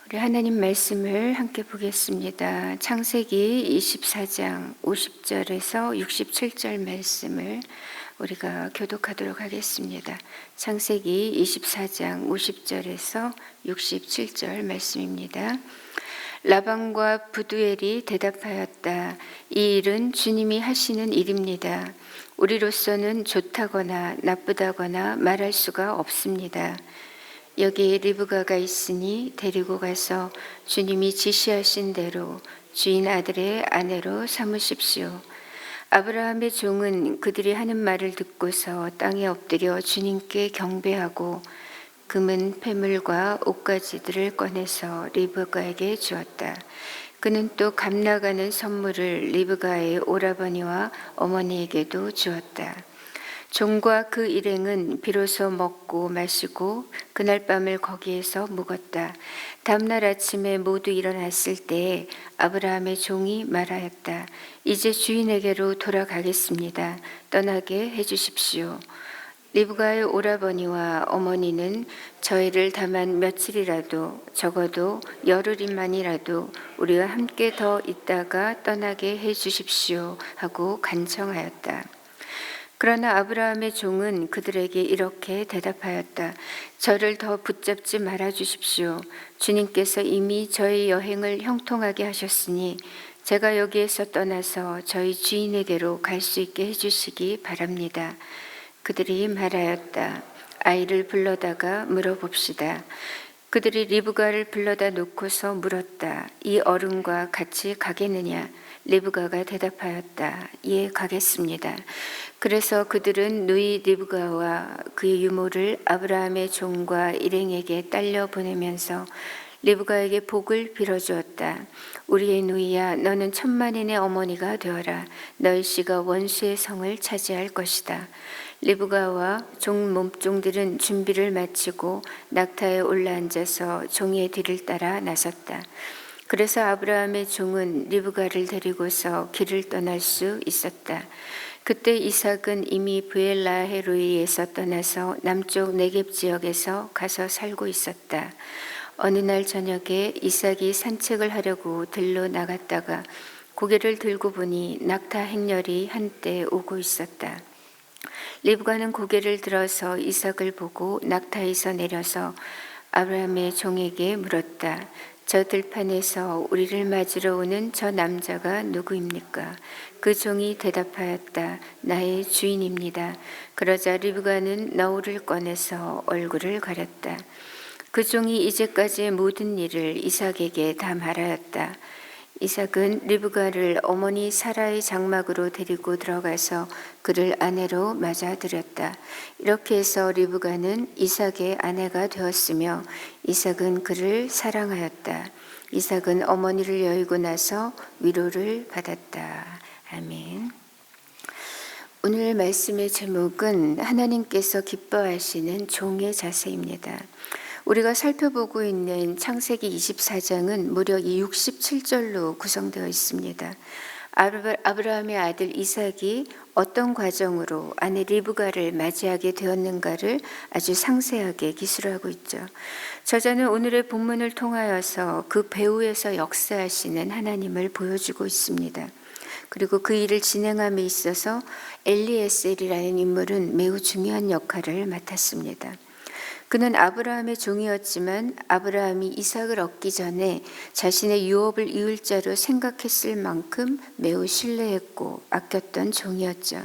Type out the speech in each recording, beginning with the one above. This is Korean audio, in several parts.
우리 하나님 말씀을 함께 보겠습니다. 창세기 24장 50절에서 67절 말씀을 우리가 교독하도록 하겠습니다. 창세기 24장 50절에서 67절 말씀입니다. 라반과 부두엘이 대답하였다. 이 일은 주님이 하시는 일입니다. 우리로서는 좋다거나 나쁘다거나 말할 수가 없습니다. 여기에 리브가가 있으니 데리고 가서 주님이 지시하신 대로 주인 아들의 아내로 삼으십시오. 아브라함의 종은 그들이 하는 말을 듣고서 땅에 엎드려 주님께 경배하고 금은 패물과 옷가지들을 꺼내서 리브가에게 주었다. 그는 또 값나가는 선물을 리브가의 오라버니와 어머니에게도 주었다. 종과 그 일행은 비로소 먹고 마시고 그날 밤을 거기에서 묵었다. 다음날 아침에 모두 일어났을 때에 아브라함의 종이 말하였다. 이제 주인에게로 돌아가겠습니다. 떠나게 해주십시오. 리브가의 오라버니와 어머니는 저희를 다만 며칠이라도 적어도 열흘만이라도 우리와 함께 더 있다가 떠나게 해주십시오 하고 간청하였다. 그러나 아브라함의 종은 그들에게 이렇게 대답하였다. 저를 더 붙잡지 말아 주십시오. 주님께서 이미 저희 여행을 형통하게 하셨으니 제가 여기에서 떠나서 저희 주인에게로 갈 수 있게 해주시기 바랍니다. 그들이 말하였다. 아이를 불러다가 물어봅시다. 그들이 리브가를 불러다 놓고서 물었다. 이 어른과 같이 가겠느냐? 리브가가 대답하였다. 예, 가겠습니다. 그래서 그들은 누이 리브가와 그의 유모를 아브라함의 종과 일행에게 딸려 보내면서 리브가에게 복을 빌어주었다. 우리의 누이야, 너는 천만인의 어머니가 되어라. 너희 씨가 원수의 성을 차지할 것이다. 리브가와 종 몸종들은 준비를 마치고 낙타에 올라앉아서 종의 뒤를 따라 나섰다. 그래서 아브라함의 종은 리브가를 데리고서 길을 떠날 수 있었다. 그때 이삭은 이미 브엘라헤로이에서 떠나서 남쪽 네겝 지역에서 가서 살고 있었다. 어느 날 저녁에 이삭이 산책을 하려고 들로 나갔다가 고개를 들고 보니 낙타 행렬이 한때 오고 있었다. 리브가는 고개를 들어서 이삭을 보고 낙타에서 내려서 아브라함의 종에게 물었다. 저 들판에서 우리를 맞으러 오는 저 남자가 누구입니까? 그 종이 대답하였다. 나의 주인입니다. 그러자 리브가는 너울을 꺼내서 얼굴을 가렸다. 그 종이 이제까지의 모든 일을 이삭에게 다 말하였다. 이삭은 리브가를 어머니 사라의 장막으로 데리고 들어가서 그를 아내로 맞아들였다. 이렇게 해서 리브가는 이삭의 아내가 되었으며 이삭은 그를 사랑하였다. 이삭은 어머니를 여의고 나서 위로를 받았다. 아멘. 오늘 말씀의 제목은 하나님께서 기뻐하시는 종의 자세입니다. 우리가 살펴보고 있는 창세기 24장은 무려 67절로 구성되어 있습니다. 아브라함의 아들 이삭이 어떤 과정으로 아내 리브가를 맞이하게 되었는가를 아주 상세하게 기술하고 있죠. 저자는 오늘의 본문을 통하여서 그 배후에서 역사하시는 하나님을 보여주고 있습니다. 그리고 그 일을 진행함에 있어서 엘리에셀이라는 인물은 매우 중요한 역할을 맡았습니다. 그는 아브라함의 종이었지만 아브라함이 이삭을 얻기 전에 자신의 유업을 이을 자로 생각했을 만큼 매우 신뢰했고 아꼈던 종이었죠.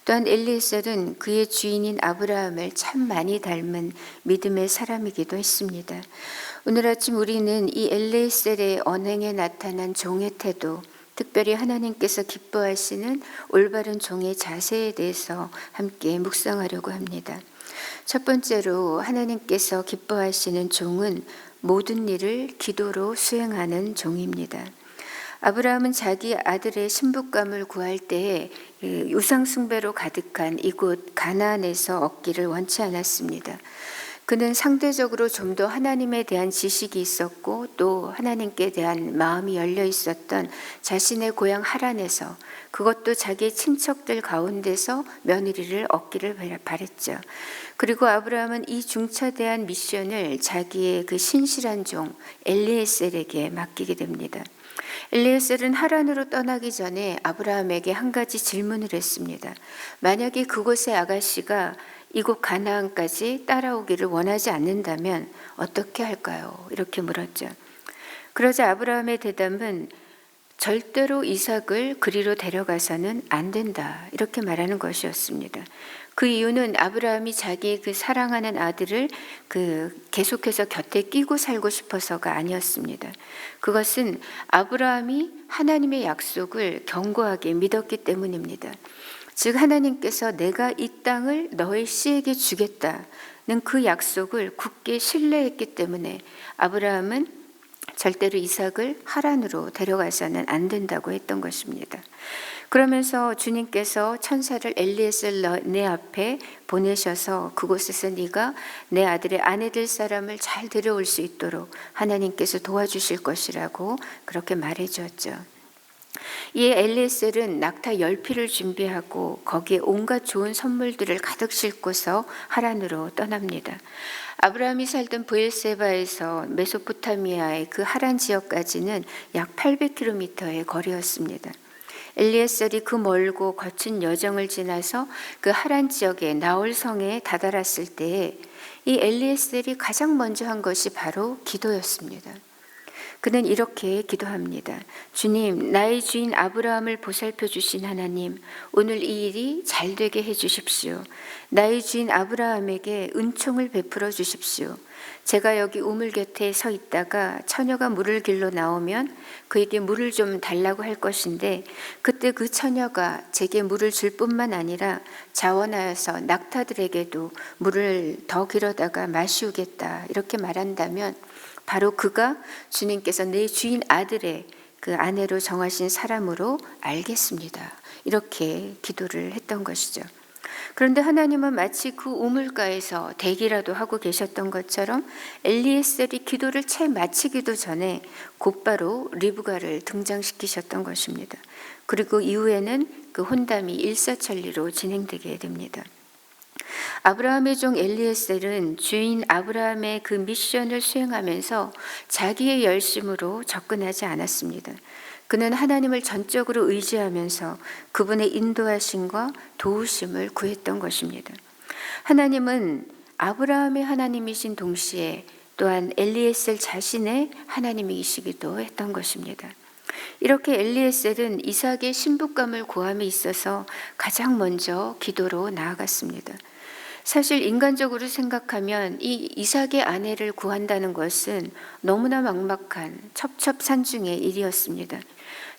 또한 엘리에셀은 그의 주인인 아브라함을 참 많이 닮은 믿음의 사람이기도 했습니다. 오늘 아침 우리는 이 엘리에셀의 언행에 나타난 종의 태도, 특별히 하나님께서 기뻐하시는 올바른 종의 자세에 대해서 함께 묵상하려고 합니다. 첫 번째로 하나님께서 기뻐하시는 종은 모든 일을 기도로 수행하는 종입니다. 아브라함은 자기 아들의 신부감을 구할 때에 우상 숭배로 가득한 이곳 가나안에서 얻기를 원치 않았습니다. 그는 상대적으로 좀 더 하나님에 대한 지식이 있었고 또 하나님께 대한 마음이 열려 있었던 자신의 고향 하란에서, 그것도 자기 친척들 가운데서 며느리를 얻기를 바랬죠. 그리고 아브라함은 이 중차대한 미션을 자기의 그 신실한 종 엘리에셀에게 맡기게 됩니다. 엘리에셀은 하란으로 떠나기 전에 아브라함에게 한 가지 질문을 했습니다. 만약에 그곳의 아가씨가 이곳 가나안까지 따라오기를 원하지 않는다면 어떻게 할까요? 이렇게 물었죠. 그러자 아브라함의 대답은 절대로 이삭을 그리로 데려가서는 안 된다, 이렇게 말하는 것이었습니다. 그 이유는 아브라함이 자기 그 사랑하는 아들을 계속해서 곁에 끼고 살고 싶어서가 아니었습니다. 그것은 아브라함이 하나님의 약속을 견고하게 믿었기 때문입니다. 즉 하나님께서 내가 이 땅을 너의 씨에게 주겠다는 그 약속을 굳게 신뢰했기 때문에 아브라함은 절대로 이삭을 하란으로 데려가서는 안 된다고 했던 것입니다. 그러면서 주님께서 천사를 엘리에셀 내 앞에 보내셔서 그곳에서 네가 내 아들의 아내 될 사람을 잘 데려올 수 있도록 하나님께서 도와주실 것이라고 그렇게 말해 주었죠. 이에 엘리에셀은 낙타 10피를 준비하고 거기에 온갖 좋은 선물들을 가득 싣고서 하란으로 떠납니다. 아브라함이 살던 브엘세바에서 메소포타미아의 그 하란 지역까지는 약 800km의 거리였습니다. 엘리에셀이 그 멀고 거친 여정을 지나서 그 하란 지역의 나홀 성에 다다랐을 때에 이 엘리에셀이 가장 먼저 한 것이 바로 기도였습니다. 그는 이렇게 기도합니다. 주님, 나의 주인 아브라함을 보살펴 주신 하나님, 오늘 이 일이 잘 되게 해 주십시오. 나의 주인 아브라함에게 은총을 베풀어 주십시오. 제가 여기 우물 곁에 서 있다가 처녀가 물을 길러 나오면 그에게 물을 좀 달라고 할 것인데, 그때 그 처녀가 제게 물을 줄 뿐만 아니라 자원하여서 낙타들에게도 물을 더 길어다가 마시우겠다, 이렇게 말한다면 바로 그가 주님께서 내 주인 아들의 그 아내로 정하신 사람으로 알겠습니다, 이렇게 기도를 했던 것이죠. 그런데 하나님은 마치 그 우물가에서 대기라도 하고 계셨던 것처럼 엘리에셀이 기도를 채 마치기도 전에 곧바로 리브가를 등장시키셨던 것입니다. 그리고 이후에는 그 혼담이 일사천리로 진행되게 됩니다. 아브라함의 종 엘리에셀은 주인 아브라함의 그 미션을 수행하면서 자기의 열심으로 접근하지 않았습니다. 그는 하나님을 전적으로 의지하면서 그분의 인도하심과 도우심을 구했던 것입니다. 하나님은 아브라함의 하나님이신 동시에 또한 엘리에셀 자신의 하나님이시기도 했던 것입니다. 이렇게 엘리에셀은 이삭의 신부감을 구함에 있어서 가장 먼저 기도로 나아갔습니다. 사실 인간적으로 생각하면 이 이삭의 아내를 구한다는 것은 너무나 막막한 첩첩산중의 일이었습니다.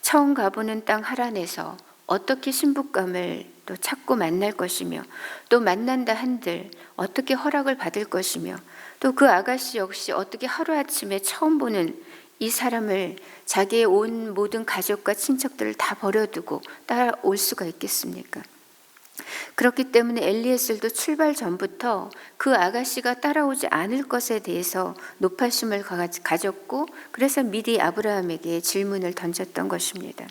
처음 가보는 땅 하란에서 어떻게 신부감을 또 찾고 만날 것이며, 또 만난다 한들 어떻게 허락을 받을 것이며, 또 그 아가씨 역시 어떻게 하루아침에 처음 보는 이 사람을 자기의 온 모든 가족과 친척들을 다 버려두고 따라올 수가 있겠습니까? 그렇기 때문에 엘리에셀도 출발 전부터 그 아가씨가 따라오지 않을 것에 대해서 노파심을 가졌고, 그래서 미리 아브라함에게 질문을 던졌던 것입니다.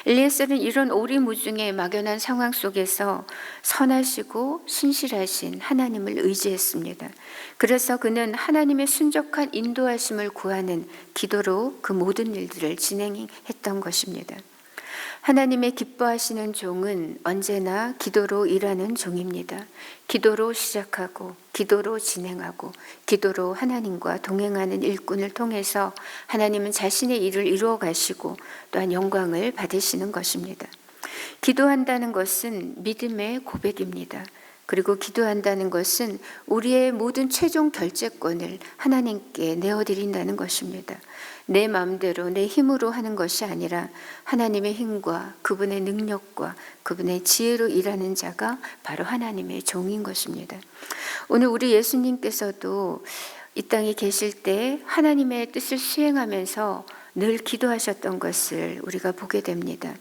엘리에셀은 이런 오리무중의 막연한 상황 속에서 선하시고 신실하신 하나님을 의지했습니다. 그래서 그는 하나님의 순적한 인도하심을 구하는 기도로 그 모든 일들을 진행했던 것입니다. 하나님의 기뻐하시는 종은 언제나 기도로 일하는 종입니다. 기도로 시작하고 기도로 진행하고 기도로 하나님과 동행하는 일꾼을 통해서 하나님은 자신의 일을 이루어 가시고 또한 영광을 받으시는 것입니다. 기도한다는 것은 믿음의 고백입니다. 그리고 기도한다는 것은 우리의 모든 최종 결재권을 하나님께 내어드린다는 것입니다. 내 마음대로 내 힘으로 하는 것이 아니라 하나님의 힘과 그분의 능력과 그분의 지혜로 일하는 자가 바로 하나님의 종인 것입니다. 오늘 우리 예수님께서도 이 땅에 계실 때 하나님의 뜻을 수행하면서 늘 기도하셨던 것을 우리가 보게 됩니다.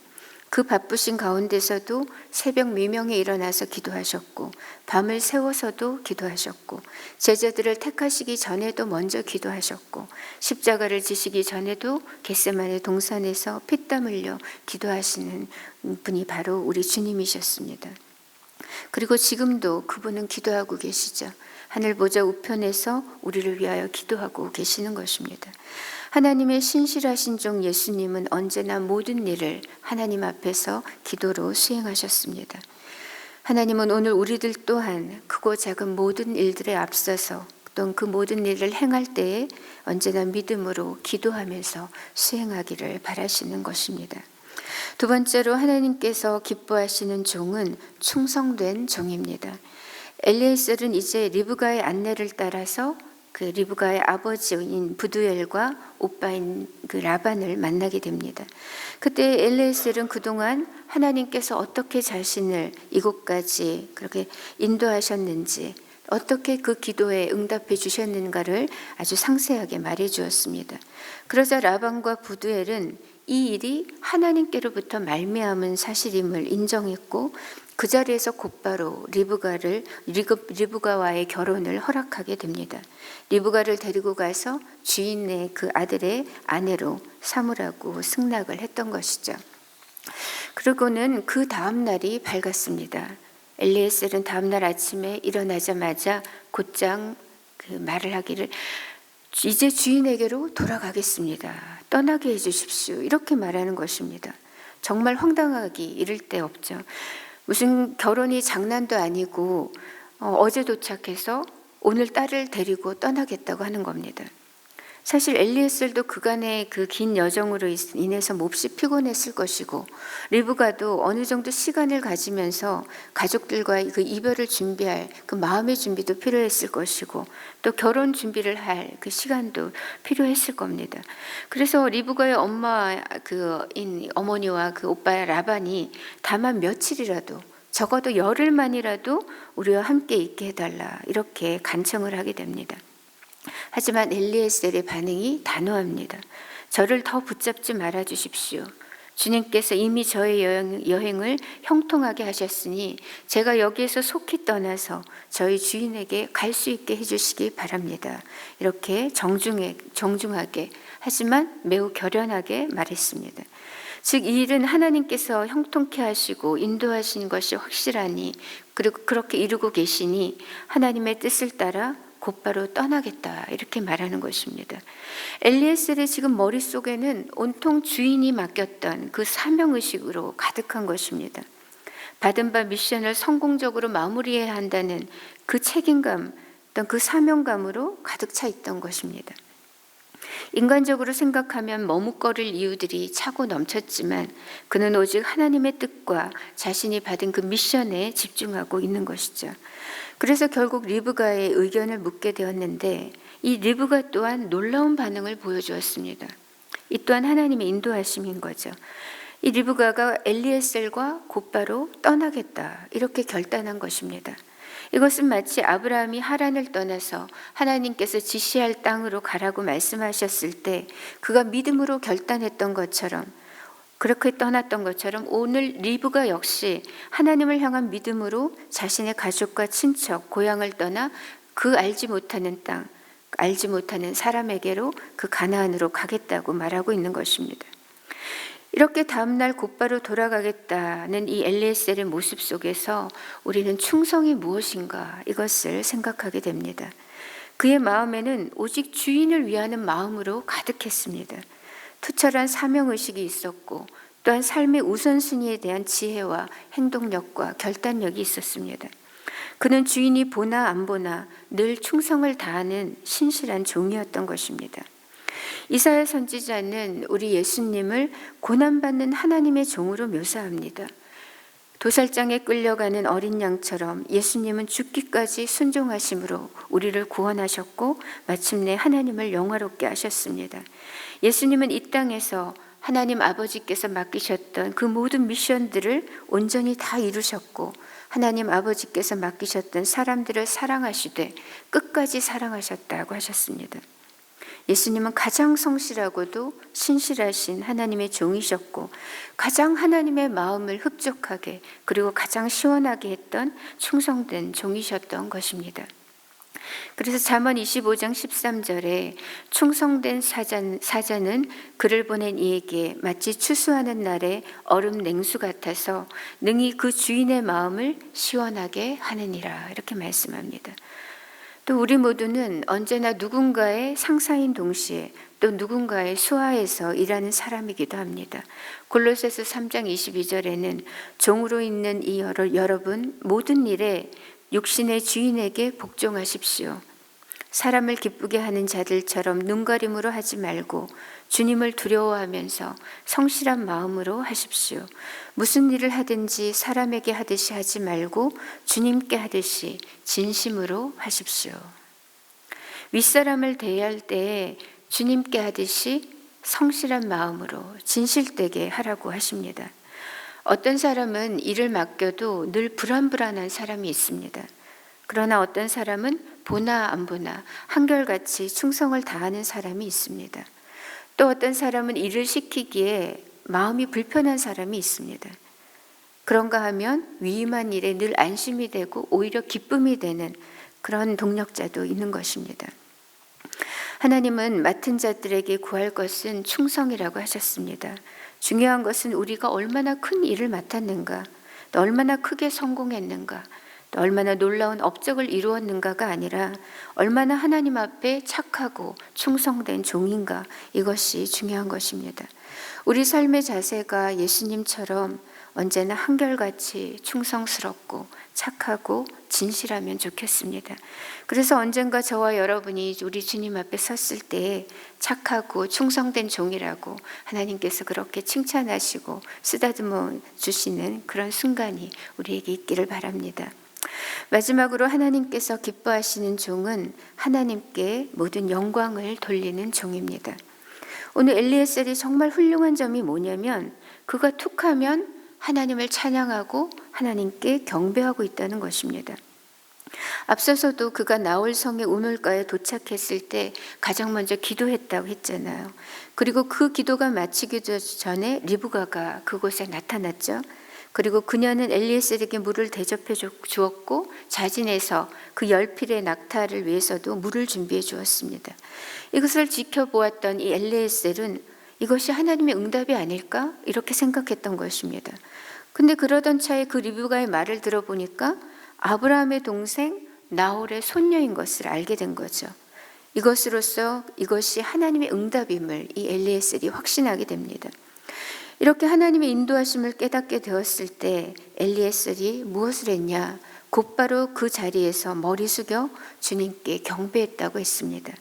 그 바쁘신 가운데서도 새벽 미명에 일어나서 기도하셨고 밤을 새워서도 기도하셨고 제자들을 택하시기 전에도 먼저 기도하셨고 십자가를 지시기 전에도 겟세마네 동산에서 피땀 흘려 기도하시는 분이 바로 우리 주님이셨습니다. 그리고 지금도 그분은 기도하고 계시죠. 하늘 보좌 우편에서 우리를 위하여 기도하고 계시는 것입니다. 하나님의 신실하신 종 예수님은 언제나 모든 일을 하나님 앞에서 기도로 수행하셨습니다. 하나님은 오늘 우리들 또한 크고 작은 모든 일들에 앞서서 또는 그 모든 일을 행할 때에 언제나 믿음으로 기도하면서 수행하기를 바라시는 것입니다. 두 번째로 하나님께서 기뻐하시는 종은 충성된 종입니다. 엘리에셀은 이제 리브가의 안내를 따라서 그 리브가의 아버지인 부두엘과 오빠인 그 라반을 만나게 됩니다. 그때 엘리에셀은 그동안 하나님께서 어떻게 자신을 이곳까지 그렇게 인도하셨는지, 어떻게 그 기도에 응답해 주셨는가를 아주 상세하게 말해 주었습니다. 그러자 라반과 부두엘은 이 일이 하나님께로부터 말미암은 사실임을 인정했고 그 자리에서 곧바로 리브가와의 결혼을 허락하게 됩니다. 리브가를 데리고 가서 주인의 그 아들의 아내로 삼으라고 승낙을 했던 것이죠. 그리고는 그 다음 날이 밝았습니다. 엘리에셀은 다음 날 아침에 일어나자마자 곧장 그 말을 하기를 이제 주인에게로 돌아가겠습니다. 떠나게 해주십시오. 이렇게 말하는 것입니다. 정말 황당하기 이를 데 없죠. 무슨 결혼이 장난도 아니고 어제 도착해서 오늘 딸을 데리고 떠나겠다고 하는 겁니다. 사실 엘리에셀도 그간의 그 긴 여정으로 인해서 몹시 피곤했을 것이고 리브가도 어느 정도 시간을 가지면서 가족들과의 그 이별을 준비할 그 마음의 준비도 필요했을 것이고 또 결혼 준비를 할 그 시간도 필요했을 겁니다. 그래서 리브가의 어머니와 그 오빠 라반이 다만 며칠이라도 적어도 열흘만이라도 우리와 함께 있게 해달라 이렇게 간청을 하게 됩니다. 하지만 엘리에셀의 반응이 단호합니다. 저를 더 붙잡지 말아 주십시오. 주님께서 이미 저의 여행을 형통하게 하셨으니 제가 여기에서 속히 떠나서 저희 주인에게 갈 수 있게 해주시기 바랍니다. 이렇게 정중하게 하지만 매우 결연하게 말했습니다. 즉 이 일은 하나님께서 형통케 하시고 인도하신 것이 확실하니 그리고 그렇게 이루고 계시니 하나님의 뜻을 따라 곧바로 떠나겠다 이렇게 말하는 것입니다. 엘리에셀의 지금 머릿속에는 온통 주인이 맡겼던 그 사명의식으로 가득한 것입니다. 받은 바 미션을 성공적으로 마무리해야 한다는 그 책임감, 어떤 그 사명감으로 가득 차 있던 것입니다. 인간적으로 생각하면 머뭇거릴 이유들이 차고 넘쳤지만 그는 오직 하나님의 뜻과 자신이 받은 그 미션에 집중하고 있는 것이죠. 그래서 결국 리브가의 의견을 묻게 되었는데 이 리브가 또한 놀라운 반응을 보여주었습니다. 이 또한 하나님의 인도하심인 거죠. 이 리브가가 엘리에셀과 곧바로 떠나겠다 이렇게 결단한 것입니다. 이것은 마치 아브라함이 하란을 떠나서 하나님께서 지시할 땅으로 가라고 말씀하셨을 때 그가 믿음으로 결단했던 것처럼 그렇게 떠났던 것처럼 오늘 리브가 역시 하나님을 향한 믿음으로 자신의 가족과 친척, 고향을 떠나 그 알지 못하는 땅, 알지 못하는 사람에게로 그 가나안으로 가겠다고 말하고 있는 것입니다. 이렇게 다음날 곧바로 돌아가겠다는 이 엘리에셀의 모습 속에서 우리는 충성이 무엇인가 이것을 생각하게 됩니다. 그의 마음에는 오직 주인을 위하는 마음으로 가득했습니다. 투철한 사명의식이 있었고 또한 삶의 우선순위에 대한 지혜와 행동력과 결단력이 있었습니다. 그는 주인이 보나 안 보나 늘 충성을 다하는 신실한 종이었던 것입니다. 이사야 선지자는 우리 예수님을 고난받는 하나님의 종으로 묘사합니다. 도살장에 끌려가는 어린 양처럼 예수님은 죽기까지 순종하심으로 우리를 구원하셨고 마침내 하나님을 영화롭게 하셨습니다. 예수님은 이 땅에서 하나님 아버지께서 맡기셨던 그 모든 미션들을 온전히 다 이루셨고 하나님 아버지께서 맡기셨던 사람들을 사랑하시되 끝까지 사랑하셨다고 하셨습니다. 예수님은 가장 성실하고도 신실하신 하나님의 종이셨고 가장 하나님의 마음을 흡족하게 그리고 가장 시원하게 했던 충성된 종이셨던 것입니다. 그래서 잠언 25장 13절에 충성된 사자는 그를 보낸 이에게 마치 추수하는 날에 얼음 냉수 같아서 능히 그 주인의 마음을 시원하게 하느니라 이렇게 말씀합니다. 또 우리 모두는 언제나 누군가의 상사인 동시에 또 누군가의 수하에서 일하는 사람이기도 합니다. 골로새서 3장 22절에는 종으로 있는 이 여러분 모든 일에 육신의 주인에게 복종하십시오. 사람을 기쁘게 하는 자들처럼 눈가림으로 하지 말고 주님을 두려워하면서 성실한 마음으로 하십시오. 무슨 일을 하든지 사람에게 하듯이 하지 말고 주님께 하듯이 진심으로 하십시오. 윗사람을 대할 때에 주님께 하듯이 성실한 마음으로 진실되게 하라고 하십니다. 어떤 사람은 일을 맡겨도 늘 불안불안한 사람이 있습니다. 그러나 어떤 사람은 보나 안 보나 한결같이 충성을 다하는 사람이 있습니다. 또 어떤 사람은 일을 시키기에 마음이 불편한 사람이 있습니다. 그런가 하면 위임한 일에 늘 안심이 되고 오히려 기쁨이 되는 그런 동력자도 있는 것입니다. 하나님은 맡은 자들에게 구할 것은 충성이라고 하셨습니다. 중요한 것은 우리가 얼마나 큰 일을 맡았는가, 또 얼마나 크게 성공했는가, 또 얼마나 놀라운 업적을 이루었는가가 아니라 얼마나 하나님 앞에 착하고 충성된 종인가, 이것이 중요한 것입니다. 우리 삶의 자세가 예수님처럼 언제나 한결같이 충성스럽고 착하고 진실하면 좋겠습니다. 그래서 언젠가 저와 여러분이 우리 주님 앞에 섰을 때 착하고 충성된 종이라고 하나님께서 그렇게 칭찬하시고 쓰다듬어 주시는 그런 순간이 우리에게 있기를 바랍니다. 마지막으로 하나님께서 기뻐하시는 종은 하나님께 모든 영광을 돌리는 종입니다. 오늘 엘리에셀이 정말 훌륭한 점이 뭐냐면 그가 툭하면 하나님을 찬양하고 하나님께 경배하고 있다는 것입니다. 앞서서도 그가 나홀 성의 우물가에 도착했을 때 가장 먼저 기도했다고 했잖아요. 그리고 그 기도가 마치기 전에 리브가가 그곳에 나타났죠. 그리고 그녀는 엘리에셀에게 물을 대접해 주었고 자진해서 그 열필의 낙타를 위해서도 물을 준비해 주었습니다. 이것을 지켜보았던 이 엘리에셀은 이것이 하나님의 응답이 아닐까? 이렇게 생각했던 것입니다. 근데 그러던 차에 그 리브가의 말을 들어보니까 아브라함의 동생 나홀의 손녀인 것을 알게 된 거죠. 이것으로써 이것이 하나님의 응답임을 이 엘리에셀이 확신하게 됩니다. 이렇게 하나님의 인도하심을 깨닫게 되었을 때 엘리에셀이 무엇을 했냐? 곧바로 그 자리에서 머리 숙여 주님께 경배했다고 했습니다.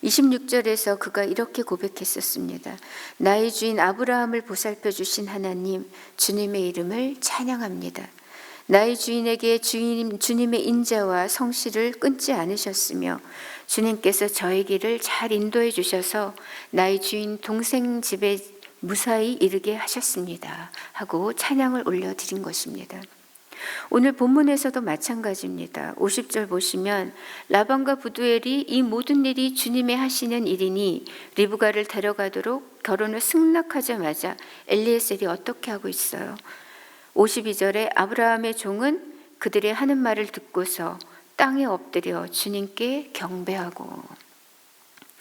26절에서 그가 이렇게 고백했었습니다. 나의 주인 아브라함을 보살펴 주신 하나님, 주님의 이름을 찬양합니다. 나의 주인에게 주님의 인자와 성실을 끊지 않으셨으며 주님께서 저의 길을 잘 인도해 주셔서 나의 주인 동생 집에 무사히 이르게 하셨습니다. 하고 찬양을 올려드린 것입니다. 오늘 본문에서도 마찬가지입니다. 50절 보시면 라반과 부두엘이 이 모든 일이 주님의 하시는 일이니 리브가를 데려가도록 결혼을 승낙하자마자 엘리에셀이 어떻게 하고 있어요? 52절에 아브라함의 종은 그들의 하는 말을 듣고서 땅에 엎드려 주님께 경배하고,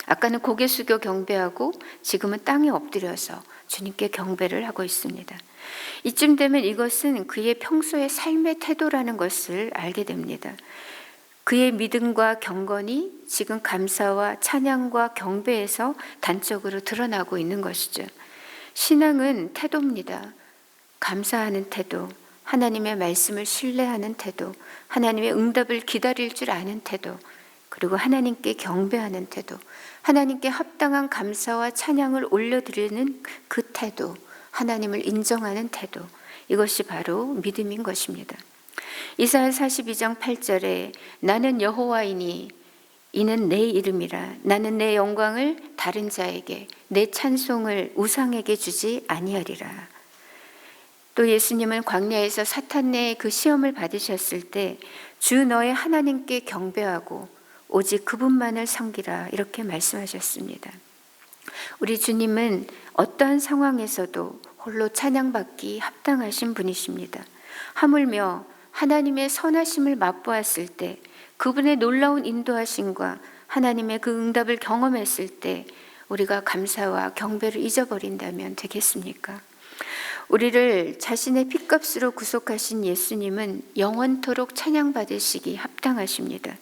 아까는 고개 숙여 경배하고 지금은 땅에 엎드려서 주님께 경배를 하고 있습니다. 이쯤 되면 이것은 그의 평소의 삶의 태도라는 것을 알게 됩니다. 그의 믿음과 경건이 지금 감사와 찬양과 경배에서 단적으로 드러나고 있는 것이죠. 신앙은 태도입니다. 감사하는 태도, 하나님의 말씀을 신뢰하는 태도, 하나님의 응답을 기다릴 줄 아는 태도, 그리고 하나님께 경배하는 태도, 하나님께 합당한 감사와 찬양을 올려드리는 그 태도, 하나님을 인정하는 태도, 이것이 바로 믿음인 것입니다. 이사야 42장 8절에 나는 여호와이니 이는 내 이름이라 나는 내 영광을 다른 자에게 내 찬송을 우상에게 주지 아니하리라. 또 예수님은 광야에서 사탄의 그 시험을 받으셨을 때 주 너의 하나님께 경배하고 오직 그분만을 섬기라 이렇게 말씀하셨습니다. 우리 주님은 어떠한 상황에서도 홀로 찬양받기 합당하신 분이십니다. 하물며 하나님의 선하심을 맛보았을 때, 그분의 놀라운 인도하심과 하나님의 그 응답을 경험했을 때 우리가 감사와 경배를 잊어버린다면 되겠습니까? 우리를 자신의 핏값으로 구속하신 예수님은 영원토록 찬양받으시기 합당하십니다.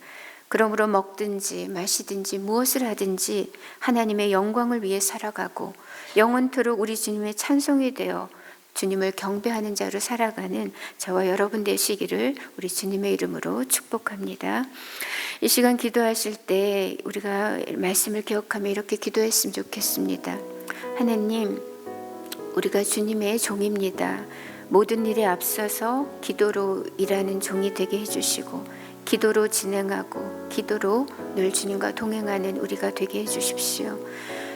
그러므로 먹든지 마시든지 무엇을 하든지 하나님의 영광을 위해 살아가고 영원토록 우리 주님의 찬송이 되어 주님을 경배하는 자로 살아가는 저와 여러분 되시기를 우리 주님의 이름으로 축복합니다. 이 시간 기도하실 때 우리가 말씀을 기억하며 이렇게 기도했으면 좋겠습니다. 하나님, 우리가 주님의 종입니다. 모든 일에 앞서서 기도로 일하는 종이 되게 해주시고 기도로 진행하고 기도로 늘 주님과 동행하는 우리가 되게 해주십시오.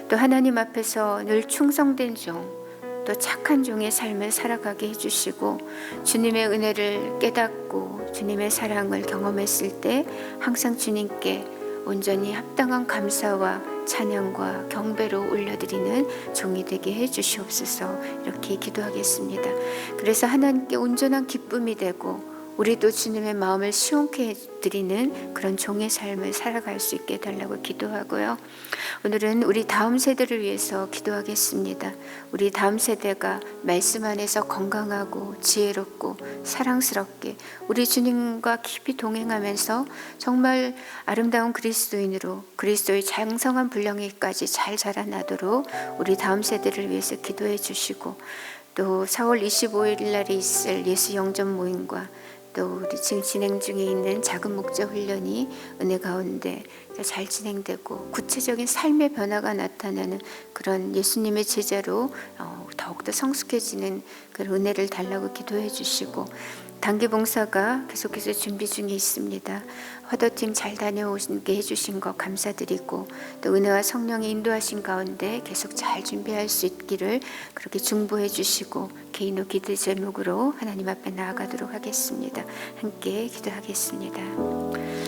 또 하나님 앞에서 늘 충성된 종, 또 착한 종의 삶을 살아가게 해주시고 주님의 은혜를 깨닫고 주님의 사랑을 경험했을 때 항상 주님께 온전히 합당한 감사와 찬양과 경배로 올려드리는 종이 되게 해주시옵소서. 이렇게 기도하겠습니다. 그래서 하나님께 온전한 기쁨이 되고 우리도 주님의 마음을 시원케 해드리는 그런 종의 삶을 살아갈 수 있게 해달라고 기도하고요. 오늘은 우리 다음 세대를 위해서 기도하겠습니다. 우리 다음 세대가 말씀 안에서 건강하고 지혜롭고 사랑스럽게 우리 주님과 깊이 동행하면서 정말 아름다운 그리스도인으로 그리스도의 장성한 분량에까지 잘 자라나도록 우리 다음 세대를 위해서 기도해 주시고, 또 4월 25일 날에 있을 예수 영접 모임과 또 우리 지금 진행 중에 있는 작은 목자 훈련이 은혜 가운데 잘 진행되고 구체적인 삶의 변화가 나타나는 그런 예수님의 제자로 더욱더 성숙해지는 그런 은혜를 달라고 기도해 주시고, 단기 봉사가 계속해서 준비 중에 있습니다. 화도팀 잘 다녀오게 해주신 것 감사드리고, 또 은혜와 성령의 인도하신 가운데 계속 잘 준비할 수 있기를 그렇게 중보해 주시고 개인의 기도 제목으로 하나님 앞에 나아가도록 하겠습니다. 함께 기도하겠습니다.